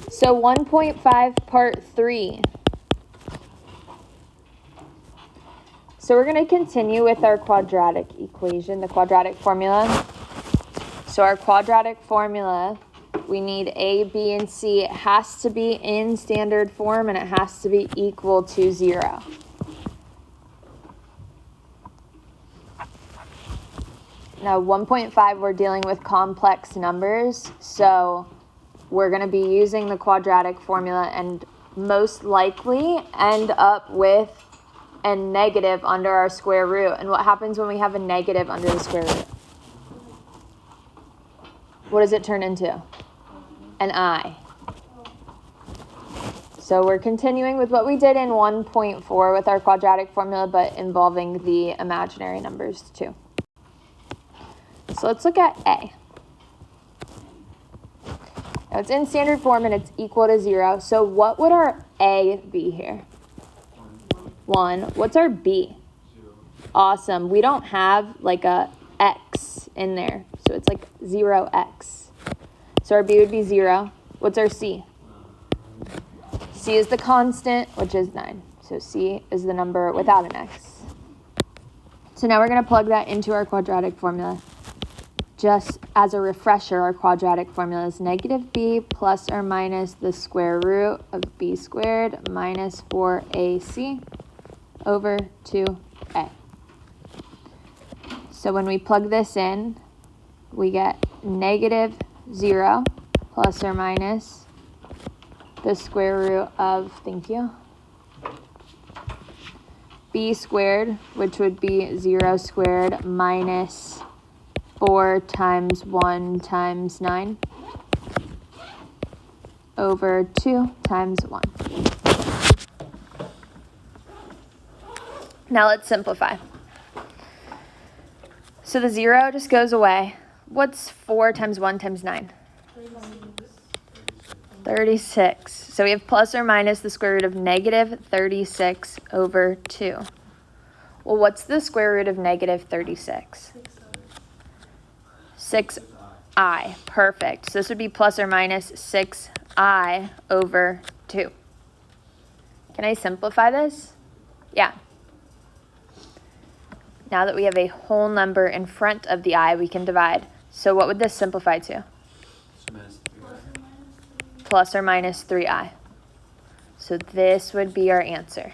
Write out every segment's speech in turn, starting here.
So 1.5 part 3. So we're going to continue with our quadratic equation, the quadratic formula. So our quadratic formula, we need A, B, and C. It has to be in standard form and it has to be equal to 0. Now 1.5, we're dealing with complex numbers, so we're going to be using the quadratic formula and most likely end up with a negative under our square root. And what happens when we have a negative under the square root? What does it turn into? An I. So we're continuing with what we did in 1.4 with our quadratic formula, but involving the imaginary numbers too. So let's look at A. Now it's in standard form and it's equal to 0. So what would our A be here? 1. What's our B? 0. Awesome. We don't have like a X in there. So it's like 0x. So our B would be 0. What's our C? C is the constant, which is 9. So C is the number without an X. So now we're going to plug that into our quadratic formula. Just as a refresher, our quadratic formula is negative b plus or minus the square root of b squared minus 4ac over 2a. So when we plug this in, we get negative 0 plus or minus the square root of, thank you, b squared, which would be 0 squared minus 4 times 1 times 9 over 2 times 1. Now let's simplify. So the 0 just goes away. What's 4 times 1 times 9? 36. So we have plus or minus the square root of negative 36 over 2. Well, what's the square root of negative 36? 6i. Perfect. So this would be plus or minus 6i over 2. Can I simplify this? Yeah. Now that we have a whole number in front of the I, we can divide. So what would this simplify to? Plus or minus 3i. So this would be our answer.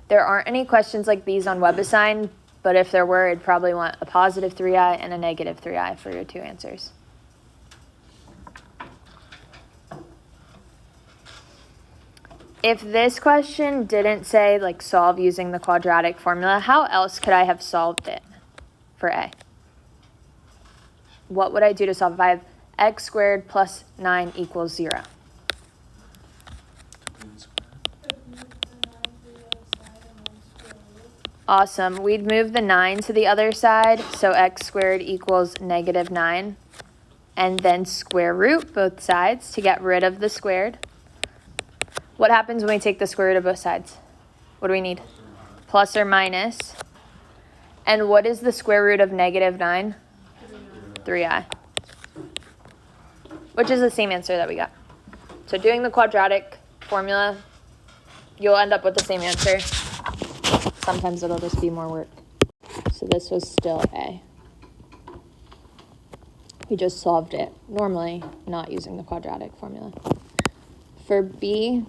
There aren't any questions like these on WebAssign, but if there were, it'd probably want a positive 3i and a negative 3i for your 2 answers. If this question didn't say like solve using the quadratic formula, how else could I have solved it for A? What would I do to solve if I have x squared plus 9 equals 0? Awesome. We'd move the 9 to the other side, so x squared equals negative 9. And then square root both sides to get rid of the squared. What happens when we take the square root of both sides? What do we need? Plus or minus. And what is the square root of negative 9? 3i. Which is the same answer that we got. So doing the quadratic formula, you'll end up with the same answer. Sometimes it'll just be more work. So this was still A. We just solved it, normally not using the quadratic formula. For B,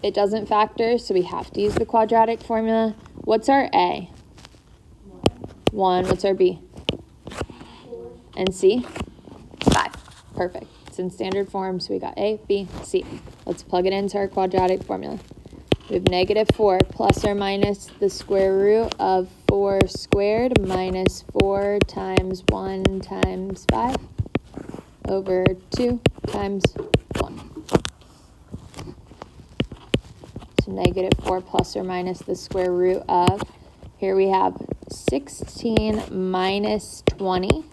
it doesn't factor, so we have to use the quadratic formula. What's our A? 1. What's our B? 4. And C? 5. Perfect. It's in standard form, so we got A, B, C. Let's plug it into our quadratic formula. We have negative 4 plus or minus the square root of 4 squared minus 4 times 1 times 5 over 2 times 1. So negative 4 plus or minus the square root of, here we have 16 minus 20.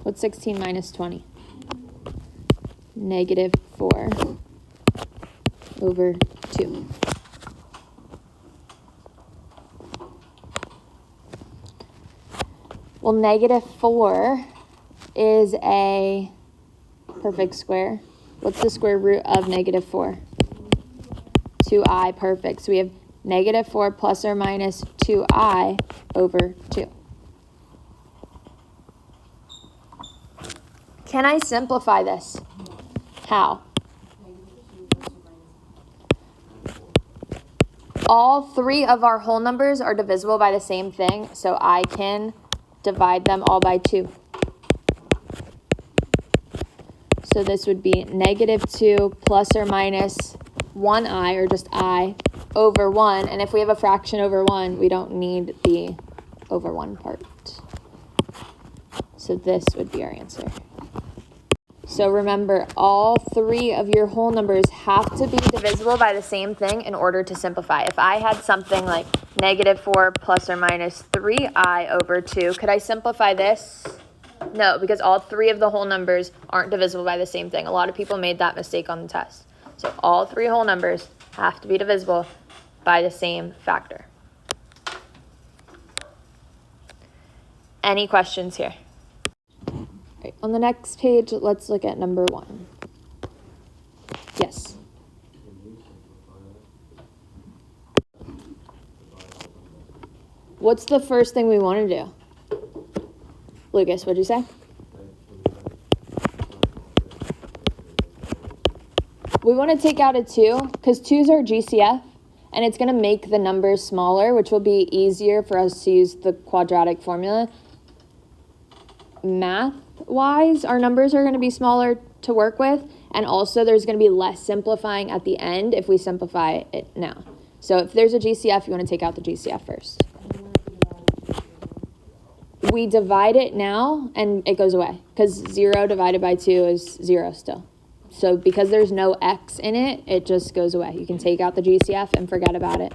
What's 16 minus 20? Negative 4 over 2. Well, -4 is a perfect square. What's the square root of -4? 2i, perfect. So we have -4 plus or minus 2i over 2. Can I simplify this? How? All three of our whole numbers are divisible by the same thing, so I can divide them all by 2. So this would be -2 plus or minus 1i, or just I, over 1. And if we have a fraction over 1, we don't need the over 1 part. So this would be our answer. So remember, all three of your whole numbers have to be divisible by the same thing in order to simplify. If I had something like -4 plus or minus 3i over 2, could I simplify this? No, because all three of the whole numbers aren't divisible by the same thing. A lot of people made that mistake on the test. So all three whole numbers have to be divisible by the same factor. Any questions here? Right, on the next page, let's look at number 1. Yes. What's the first thing we want to do? Lucas, what'd you say? We want to take out a 2 because 2's our GCF, and it's going to make the numbers smaller, which will be easier for us to use the quadratic formula. Math-wise, our numbers are going to be smaller to work with, and also there's going to be less simplifying at the end if we simplify it now. So if there's a GCF, you want to take out the GCF first. We divide it now, and it goes away, because 0 divided by 2 is 0 still. So because there's no x in it, it just goes away. You can take out the GCF and forget about it.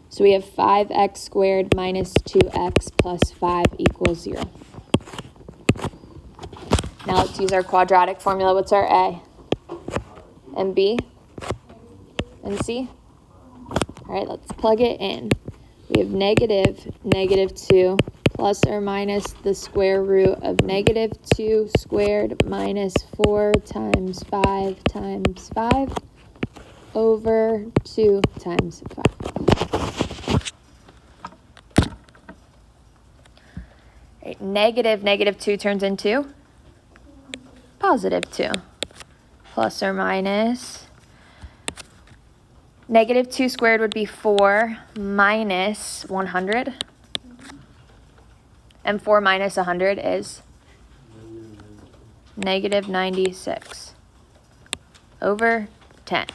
So we have 5x squared minus 2x plus 5 equals 0. Now let's use our quadratic formula. What's our A? And B? And C? All right, let's plug it in. We have -2 plus or minus the square root of -2 squared minus 4 times 5 times 5 over 2 times 5. Right, -2 turns into +2 plus or minus -2 squared would be 4 minus 100. And 4 minus 100 is -96 over 10.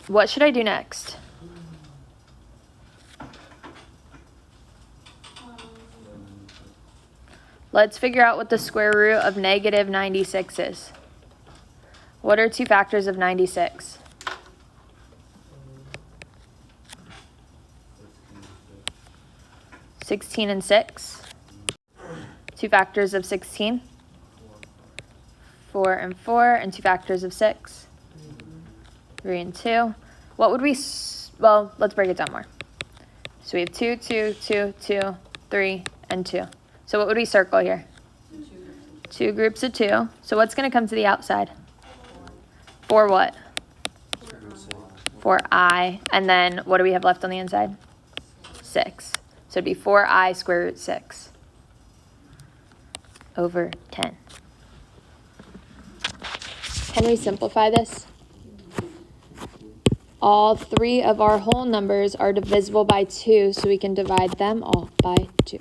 What should I do next? Let's figure out what the square root of -96 is. What are two factors of 96? 16 and 6. Two factors of 16. 4 and 4. And two factors of 6. 3 and 2. What would we, well, let's break it down more. So we have 2, 2, 2, 2, 3, and 2. So what would we circle here? 2 groups of 2. So what's going to come to the outside? 4 what? 4i. And then what do we have left on the inside? 6. So it'd be 4i square root 6 over 10. Can we simplify this? All three of our whole numbers are divisible by 2, so we can divide them all by 2.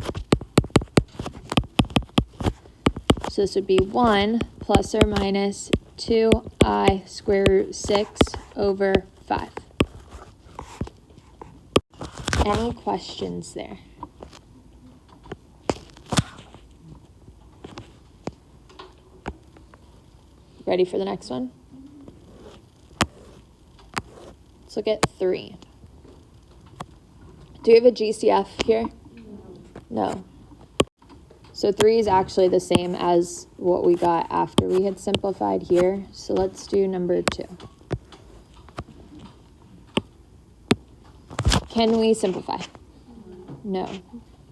So this would be 1 plus or minus 2i square root 6 over 5. Any questions there? Ready for the next one? Let's look at 3. Do we have a GCF here? No. So 3 is actually the same as what we got after we had simplified here. So let's do number 2. Can we simplify? No.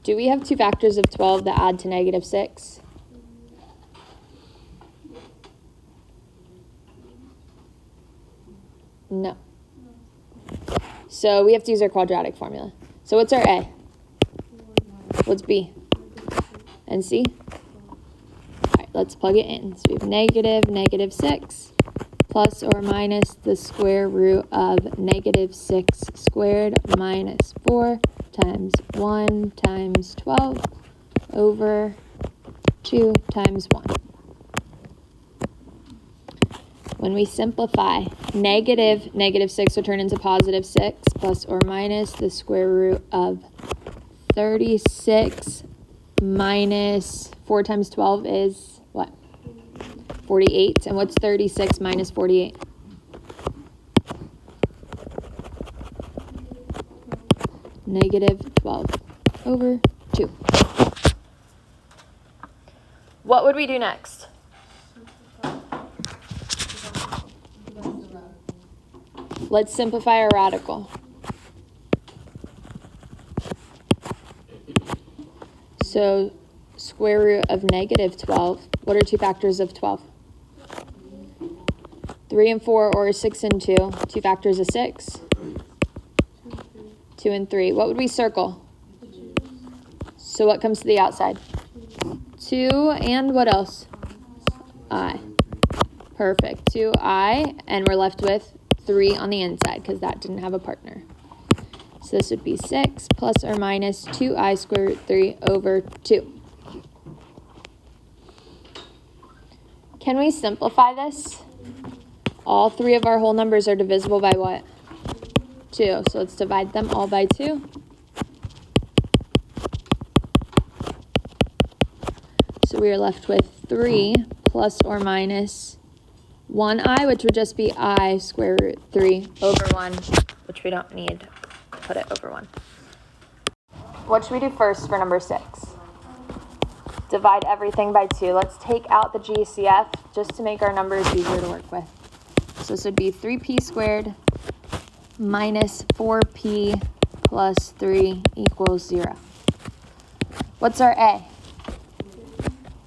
Do we have two factors of 12 that add to negative 6? No. So we have to use our quadratic formula. So what's our A? What's B? And C? All right, let's plug it in. So we have negative 6 plus or minus the square root of negative 6 squared minus 4 times 1 times 12 over 2 times 1. When we simplify, negative 6 will turn into positive 6 plus or minus the square root of 36 minus 4 times 12 is what? 48. And what's 36 minus 48? Negative 12 over 2. What would we do next? Let's simplify our radical. So square root of negative 12. What are two factors of 12? 3 and 4 or 6 and 2. Two factors of 6. 2 and 3. What would we circle? So what comes to the outside? 2 and what else? I. Perfect. 2i, and we're left with 3 on the inside because that didn't have a partner. So this would be 6 plus or minus 2i square root 3 over 2. Can we simplify this? All three of our whole numbers are divisible by what? 2. So let's divide them all by 2. So we are left with 3 plus or minus 1i, which would just be I square root 3 over 1, which we don't need. Put it over 1. What should we do first for number 6? Divide everything by 2. Let's take out the GCF just to make our numbers easier to work with. So this would be 3p squared minus 4p plus 3 equals 0. What's our A?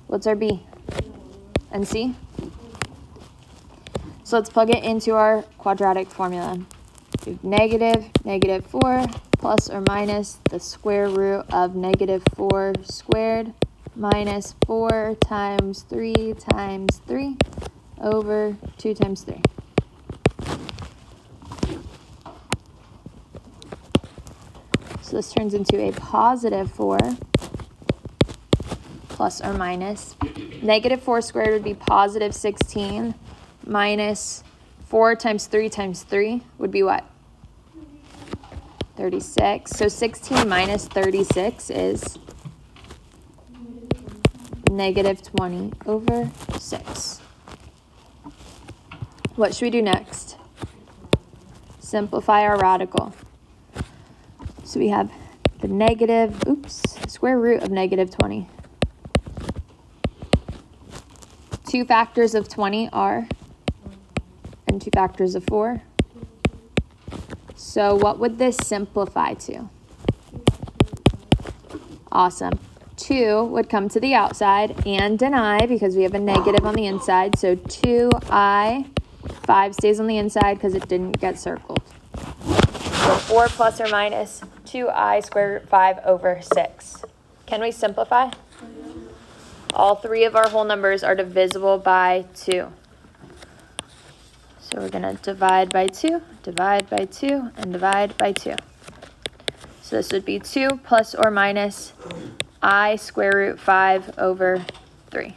What's our B? And C? So let's plug it into our quadratic formula. We have negative 4 plus or minus the square root of negative 4 squared minus 4 times 3 times 3 over 2 times 3. So this turns into a positive 4 plus or minus. Negative 4 squared would be positive 16 minus 4 times 3 would be what? 36. So 16 minus 36 is negative 20 over 6. What should we do next? Simplify our radical. So we have the square root of negative 20. Two factors of 20 are, and 2 factors of 4. So what would this simplify to? Awesome. 2 would come to the outside and deny because we have a negative on the inside. So 2i, 5 stays on the inside because it didn't get circled. So 4 plus or minus 2i square root 5 over 6. Can we simplify? All three of our whole numbers are divisible by 2. So we're going to divide by 2, divide by 2, and divide by 2. So this would be 2 plus or minus I square root 5 over 3.